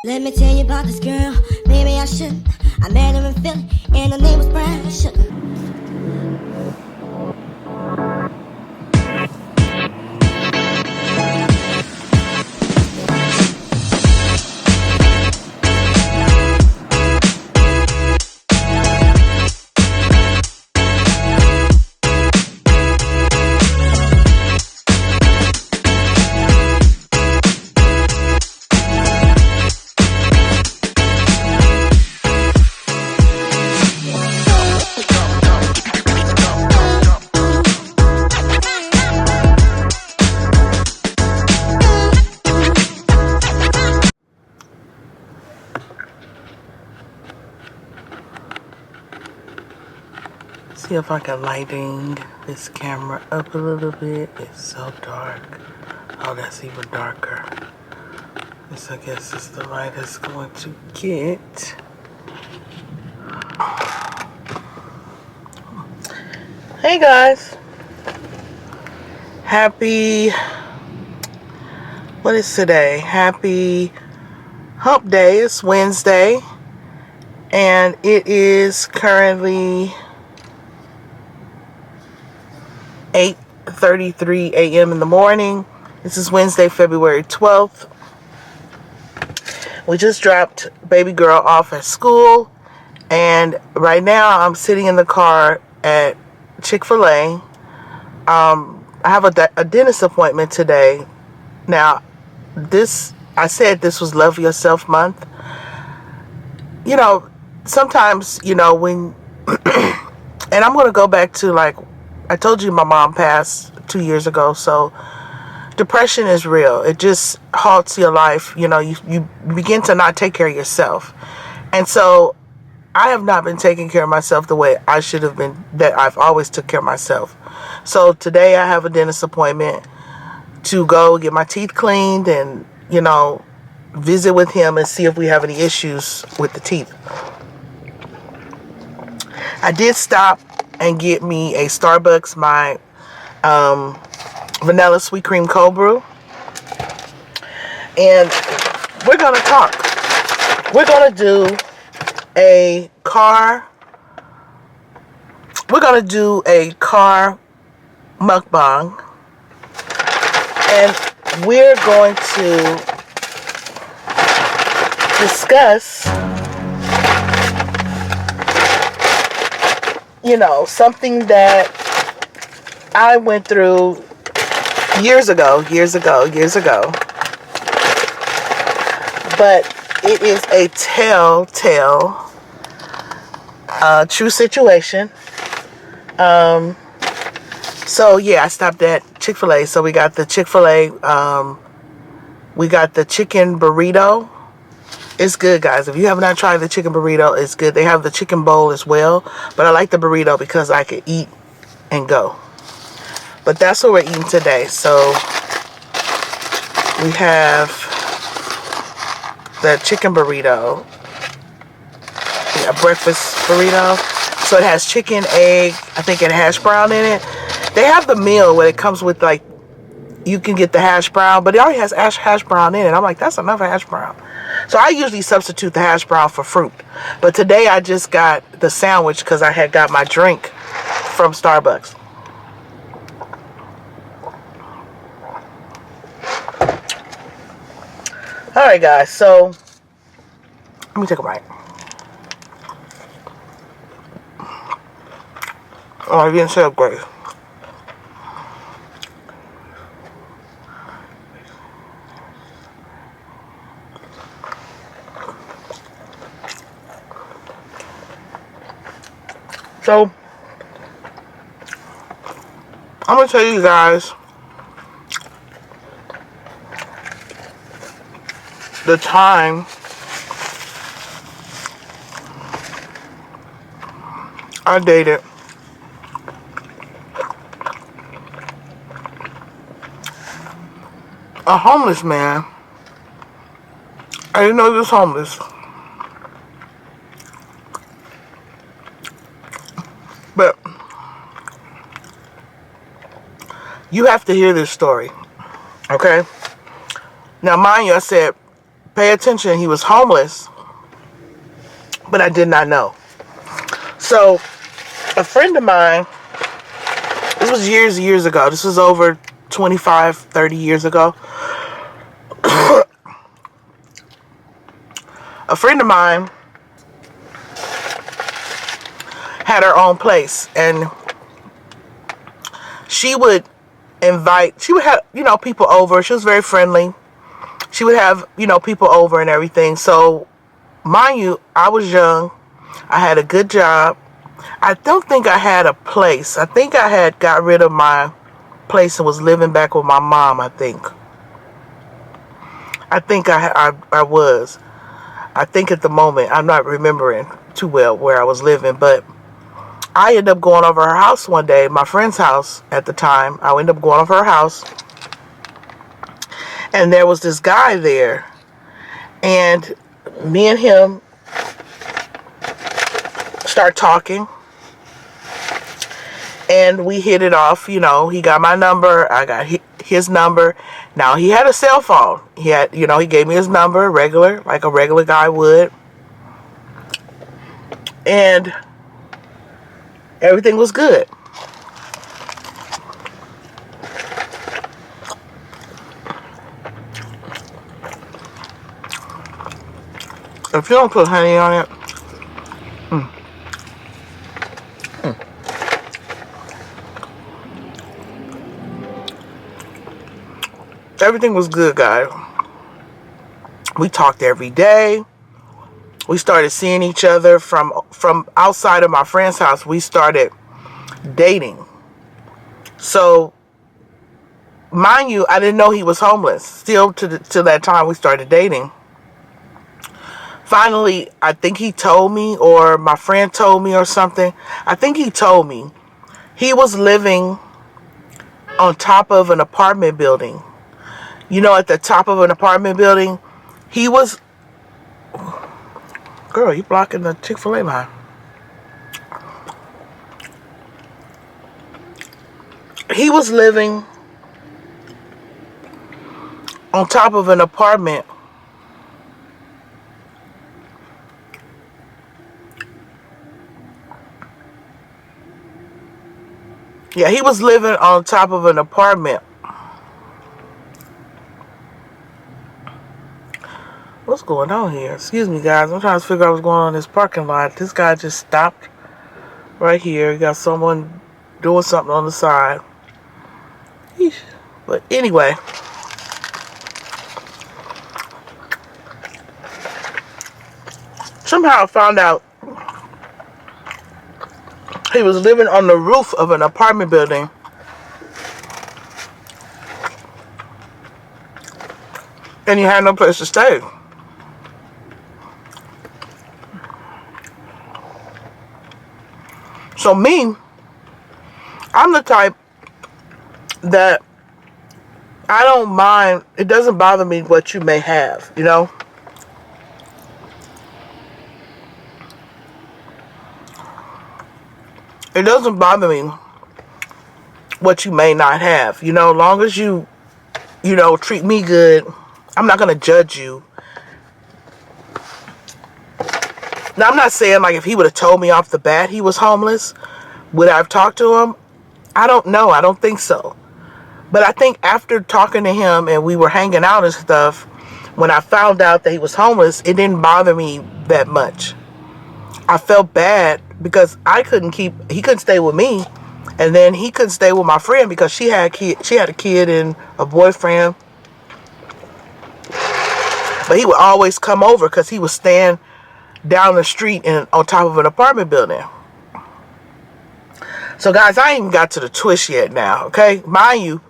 Let me tell you about this girl. Maybe I should. I met her in Philly, and her name was Brown Sugar. See if I can lighting this camera up a little bit. It's so dark. Oh, that's even darker. This, I guess, is the light it's going to get. Hey guys. Happy, what is today? Happy Hump Day. It's Wednesday. And it is currently 8:33 a.m. in the morning. This is Wednesday, February 12th. We just dropped baby girl off at school, and right now I'm sitting in the car at Chick-fil-A. I have a dentist appointment today. Now, I said this was Love Yourself Month. You know, sometimes, when, and I'm going to go back to, like, I told you my mom passed 2 years ago, so depression is real. It just halts your life. You begin to not take care of yourself. And so I have not been taking care of myself the way I should have been, that I've always took care of myself. So today I have a dentist appointment to go get my teeth cleaned and, visit with him and see if we have any issues with the teeth. I did stop and get me a Starbucks, my vanilla sweet cream cold brew. And we're going to talk. We're going to do a car mukbang. And we're going to discuss something that I went through years ago. But it is a telltale true situation. So yeah, I stopped at Chick-fil-A. So we got the Chick-fil-A, we got the chicken burrito. It's good, guys. If you have not tried the chicken burrito, it's good. They have the chicken bowl as well, but I like the burrito because I can eat and go. But that's what we're eating today. So we have the chicken burrito, a breakfast burrito. So it has chicken, egg, I think, and hash brown in it. They have the meal where it comes with, like, you can get the hash brown, but it already has hash brown in it. I'm like, that's enough hash brown. So I usually substitute the hash brown for fruit. But today I just got the sandwich because I had got my drink from Starbucks. Alright, guys, so let me take a bite. Oh, I didn't say great. So, I'm going to tell you guys the time I dated a homeless man. I didn't know he was homeless. But you have to hear this story, okay? Now, mind you, I said pay attention. He was homeless, but I did not know. So a friend of mine, this was years ago. This was over 25, 30 years ago. A friend of mine had her own place, and she would have, people over. She was very friendly. She would have, people over and everything. So, mind you, I was young. I had a good job. I don't think I had a place. I think I had got rid of my place and was living back with my mom, I think. I was. I think at the moment, I'm not remembering too well where I was living, but I ended up going over her house one day, my friend's house at the time. I ended up going over her house, and there was this guy there, and me and him start talking, and we hit it off. He got my number, I got his number. Now, he had a cell phone. He gave me his number, like a regular guy would. And everything was good. If you don't put honey on it, everything was good, guys. We talked every day. We started seeing each other from outside of my friend's house. We started dating. So, mind you, I didn't know he was homeless. Still to that time we started dating. Finally, I think he told me, or my friend told me or something. I think he told me he was living on top of an apartment building. At the top of an apartment building, he was... Girl, you blocking the Chick-fil-A line. He was living on top of an apartment. Yeah, he was living on top of an apartment. What's going on here? Excuse me, guys. I'm trying to figure out what's going on in this parking lot. This guy just stopped right here. You got someone doing something on the side. Eesh. But anyway. Somehow I found out he was living on the roof of an apartment building. And he had no place to stay. So me, I'm the type that I don't mind. It doesn't bother me what you may have, It doesn't bother me what you may not have. Long as you, treat me good, I'm not going to judge you. Now, I'm not saying like if he would have told me off the bat he was homeless, would I have talked to him? I don't know. I don't think so. But I think after talking to him and we were hanging out and stuff, when I found out that he was homeless, it didn't bother me that much. I felt bad because he couldn't stay with me, and then he couldn't stay with my friend because she had a kid and a boyfriend. But he would always come over because he was staying down the street and on top of an apartment building. So guys, I ain't even got to the twist yet now, okay? Mind you,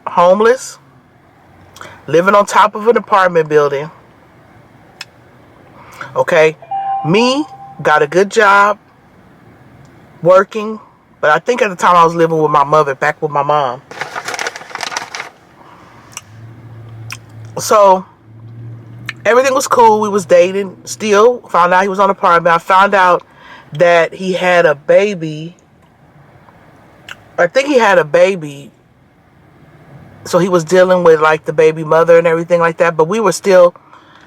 homeless, living on top of an apartment building, okay? Me, got a good job, working, but I think at the time I was living with my mother, back with my mom. So, everything was cool. We was dating. Still, found out he was on the apartment. I found out that he had a baby. I think he had a baby So he was dealing with like the baby mother and everything like that. But we were still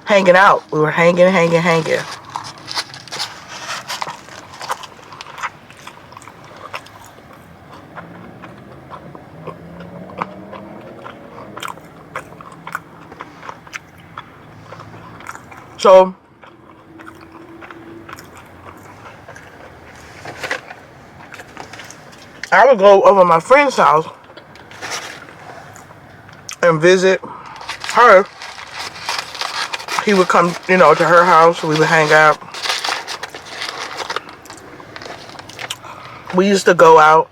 hanging out. We were hanging. So I would go over to my friend's house and visit her. He would come, to her house. We would hang out. We used to go out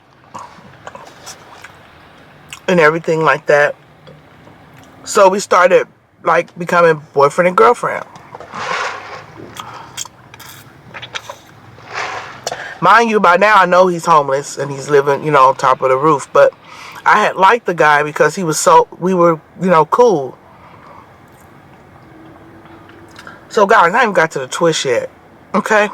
and everything like that. So we started like becoming boyfriend and girlfriend. Mind you, by now I know he's homeless and he's living, on top of the roof. But I had liked the guy because we were, cool. So guys, I haven't got to the twist yet. Okay?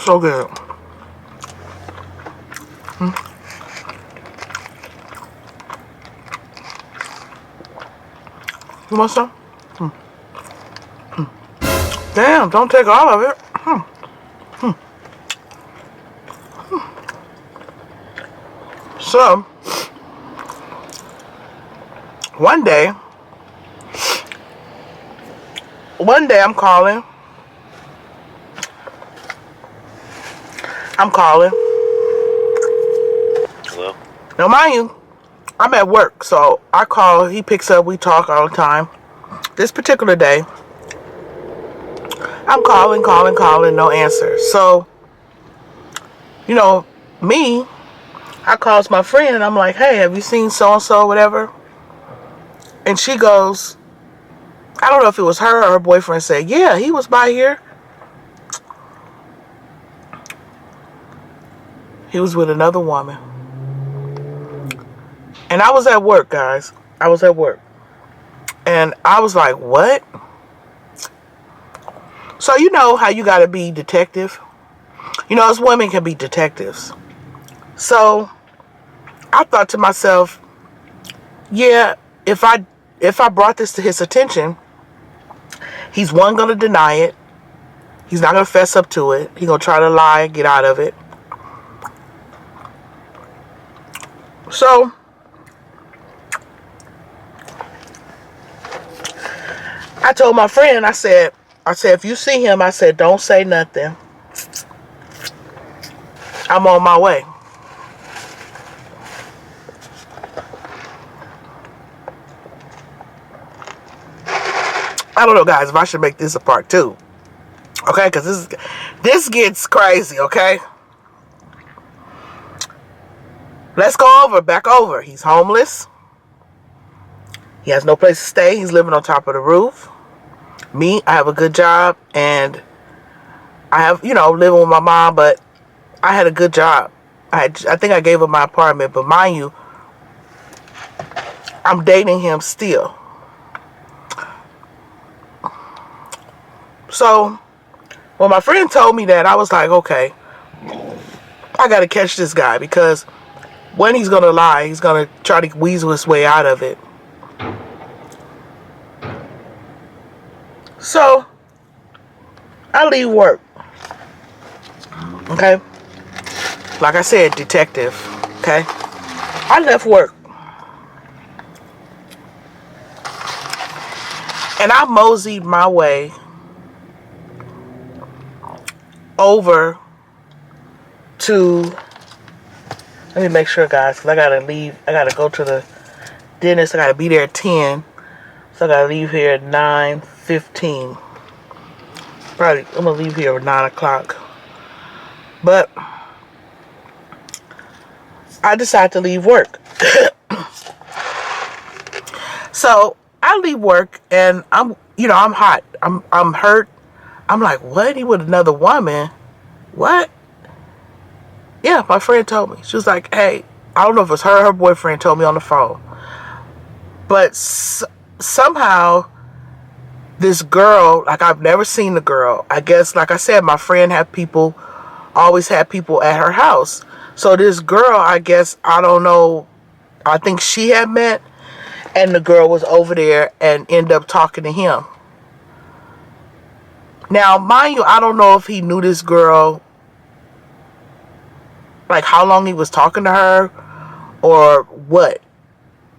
So good. You want some? Damn, don't take all of it. So, one day I'm calling. Hello? Now, mind you, I'm at work, so I call, he picks up, we talk all the time. This particular day, I'm calling, no answer. So, me, I calls my friend and I'm like, hey, have you seen so-and-so, whatever? And she goes, I don't know if it was her or her boyfriend said, yeah, he was by here. He was with another woman. And I was at work, guys. I was at work. And I was like, what? So you know how you got to be detective? Us women can be detectives. So I thought to myself, yeah, if I brought this to his attention, he's going to deny it. He's not going to fess up to it. He's going to try to lie, get out of it. So I told my friend, I said, if you see him, I said, don't say nothing. I'm on my way. I don't know, guys, if I should make this a part 2. Okay, because this gets crazy, okay? Let's go back over. He's homeless. He has no place to stay. He's living on top of the roof. Me, I have a good job, and I have, living with my mom, but I had a good job. I think I gave him my apartment, but mind you, I'm dating him still. So when my friend told me that, I was like, okay, I got to catch this guy, because when he's going to lie, he's going to try to weasel his way out of it. So I leave work. Okay? Like I said, detective. Okay? I left work. And I moseyed my way over to, let me make sure, guys, because I got to leave. I got to go to the dentist. I got to be there at 10. So I got to leave here at 9:15. Probably, I'm going to leave here at 9 o'clock. But I decided to leave work. So I leave work and I'm hot. I'm hurt. I'm like, what? He with another woman? What? Yeah, my friend told me. She was like, hey, I don't know if it was her or her boyfriend told me on the phone. But somehow, this girl, like, I've never seen the girl. I guess, like I said, my friend always had people at her house. So this girl, I guess, I don't know, I think she had met, and the girl was over there and ended up talking to him. Now, mind you, I don't know if he knew this girl, like how long he was talking to her or what.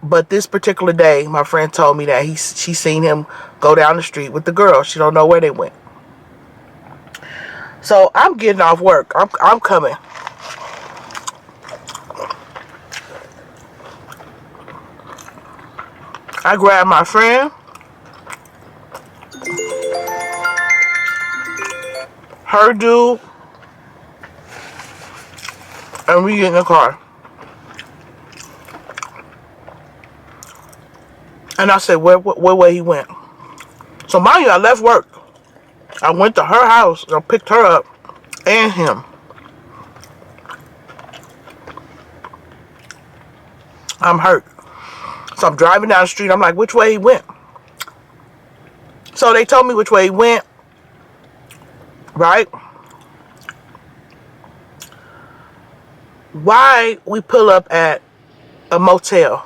But this particular day, my friend told me that she seen him go down the street with the girl. She don't know where they went. So I'm getting off work. I'm coming. I grab my friend, her dude, and we get in the car. And I said, where way he went? So mind you, I left work. I went to her house and picked her up and him. I'm hurt. So I'm driving down the street. I'm like, which way he went? So they told me which way he went. Right? Why we pull up at a motel?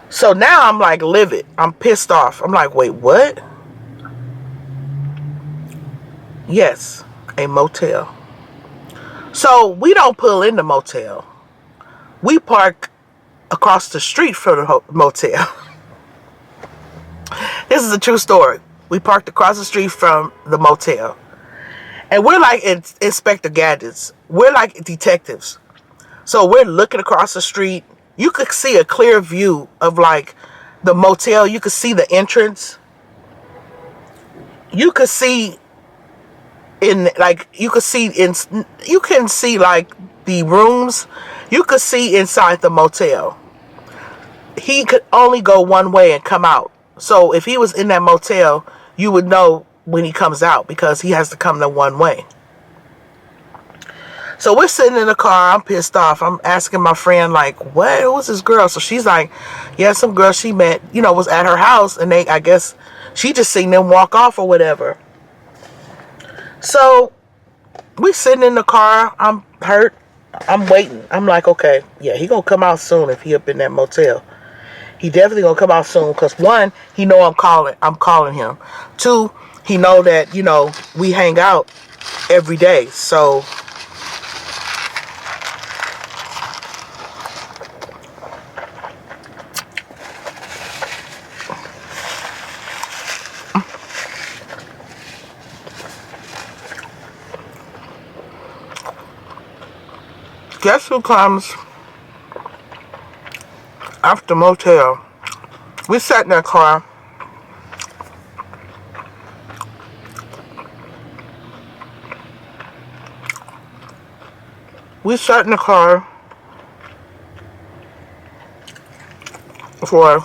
So now I'm like livid. I'm pissed off. I'm like, wait, what? Yes, a motel. So we don't pull in the motel. We park across the street from the motel. This is a true story. We parked across the street from the motel. And we're like Inspector Gadgets. We're like detectives. So we're looking across the street. You could see a clear view of like the motel. You could see the entrance. You could see you can see like the rooms. You could see inside the motel. He could only go one way and come out. So if he was in that motel, you would know when he comes out because he has to come the one way. So we're sitting in the car. I'm pissed off. I'm asking my friend, like, what? Who was this girl? So she's like, yeah, some girl she met, was at her house. And I guess she just seen them walk off or whatever. So we sitting in the car. I'm hurt. I'm waiting. I'm like, okay, yeah, he gonna come out soon if he up in that motel. He definitely gonna come out soon because one, he know I'm calling him. Two, he know that, we hang out every day. So guess who comes after motel? We sat in that car. We sat in the car for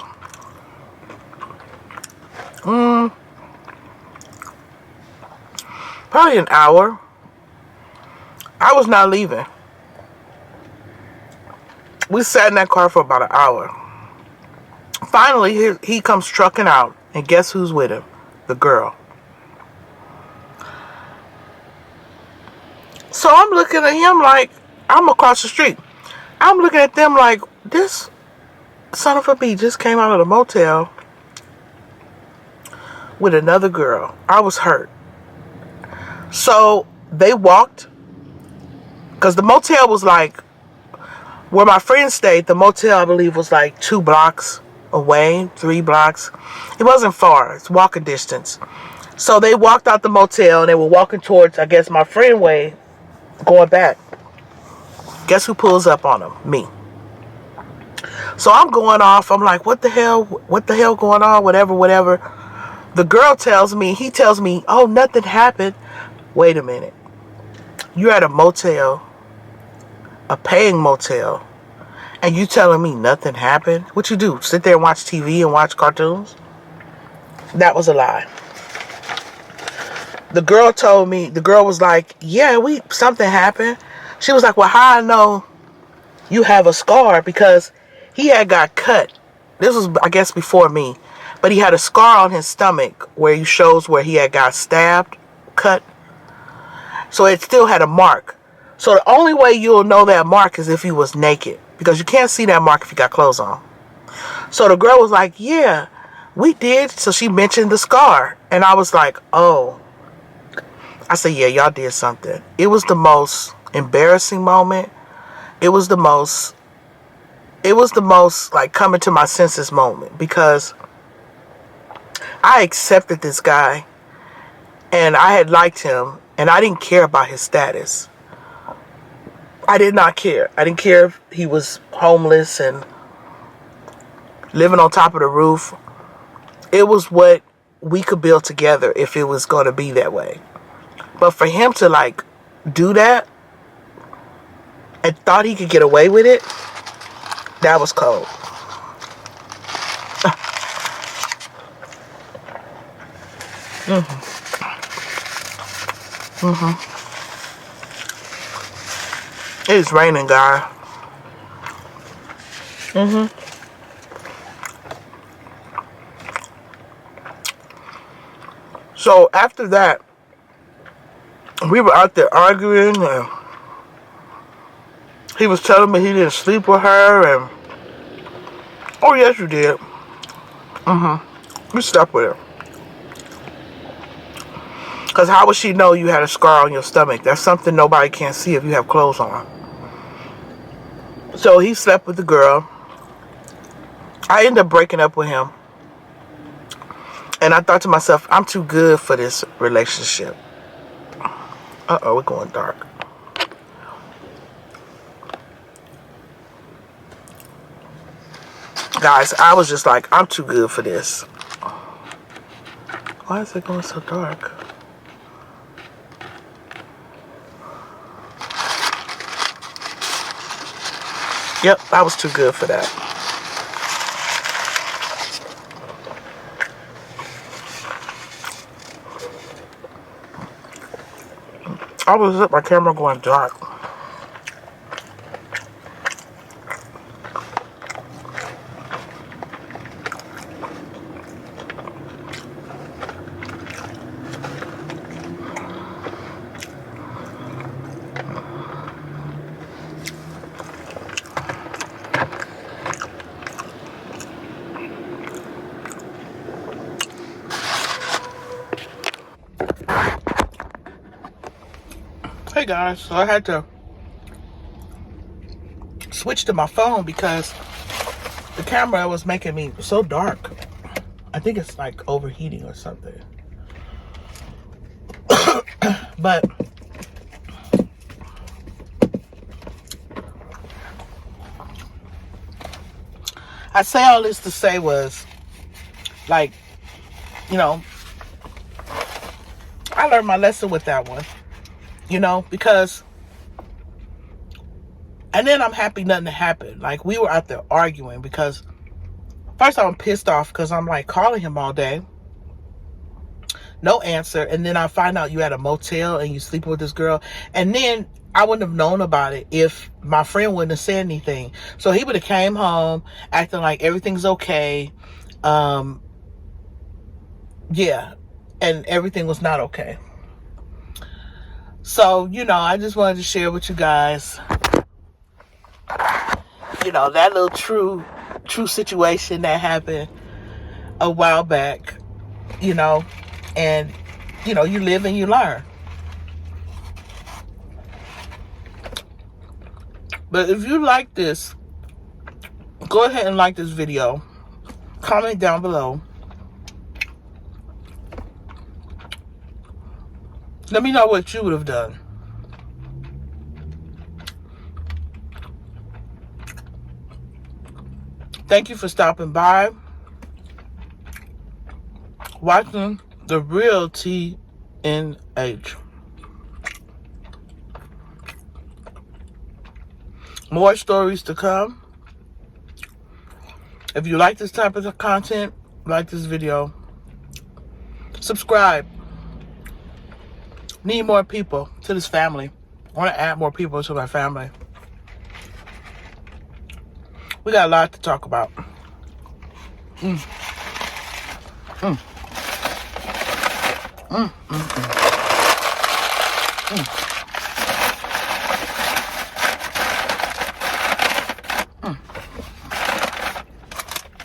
probably an hour. I was not leaving. We sat in that car for about an hour. Finally, he comes trucking out, and guess who's with him? The girl. So I'm looking at him like, I'm across the street. I'm looking at them like, this son of a bee just came out of the motel with another girl. I was hurt. So they walked, because the motel was like, where my friend stayed, the motel, I believe, was like 2 blocks away, 3 blocks. It wasn't far. It's walking distance. So they walked out the motel, and they were walking towards, I guess, my friend way, going back. Guess who pulls up on them? Me. So I'm going off. I'm like, what the hell? What the hell going on? Whatever. The girl tells me, oh, nothing happened. Wait a minute. You're at a motel, a paying motel, and you telling me nothing happened? What you do? Sit there and watch TV and watch cartoons? That was a lie. The girl told me, the girl was like, yeah, something happened. She was like, well, how I know you have a scar? Because he had got cut. This was, I guess, before me. But he had a scar on his stomach where he shows where he had got stabbed, cut. So it still had a mark. So the only way you'll know that mark is if he was naked. Because you can't see that mark if you got clothes on. So the girl was like, yeah, we did. So she mentioned the scar. And I was like, oh. I said, yeah, y'all did something. It was the most embarrassing moment. It was the most like coming to my senses moment, because I accepted this guy and I had liked him and I didn't care about his status. I did not care. I didn't care if he was homeless and living on top of the roof. It was what we could build together if it was going to be that way. But for him to like do that and thought he could get away with it, that was cold. It's raining, guys. So after that, we were out there arguing, and he was telling me he didn't sleep with her, and oh yes, you did. We slept with her. Because how would she know you had a scar on your stomach? That's something nobody can see if you have clothes on. So he slept with the girl. I ended up breaking up with him. And I thought to myself, I'm too good for this relationship. Uh-oh, we're going dark. Guys, I was just like, I'm too good for this. Why is it going so dark? Yep, I was too good for that. I was at my camera going dark. Hey guys, so I had to switch to my phone because the camera was making me so dark. I think it's like overheating or something. But I say all this to say was, like, you know, I learned my lesson with that one. You know, because, and then I'm happy nothing happened. Like, we were out there arguing because first I'm pissed off because I'm like calling him all day. No answer. And then I find out you at a motel and you sleeping with this girl. And then I wouldn't have known about it if my friend wouldn't have said anything. So he would have came home acting like everything's okay. Yeah. And everything was not okay. So, you know, I just wanted to share with you guys, you know, that little true situation that happened a while back, you know, and, you know, you live and you learn. But if you like this, go ahead and like this video. Comment down below. Let me know what you would have done. Thank you for stopping by, watching The Real TNH. More stories to come. If you like this type of content, like this video, subscribe. Need more people to this family. I want to add more people to my family. We got a lot to talk about. Mm. Mm. Mm. Mm. Mm. Mm.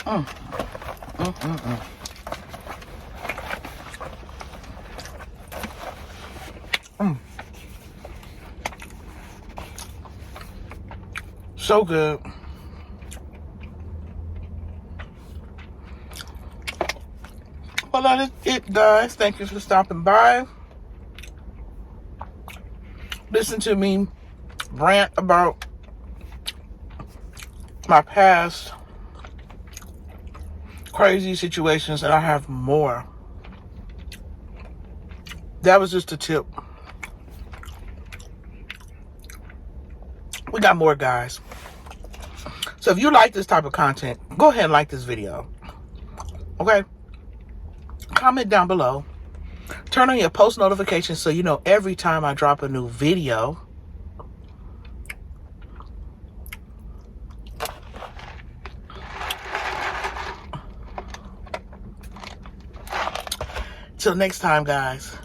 Mm. Mm. Mm. Mm. Mm. So good. Well, that is it, guys. Thank you for stopping by. Listen to me rant about my past crazy situations, and I have more. That was just a tip. We got more, guys. So if you like this type of content, go ahead and like this video. Okay? Comment down below. Turn on your post notifications so you know every time I drop a new video. Till next time, guys.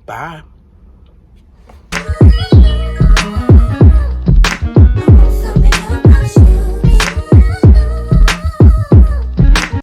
Bye.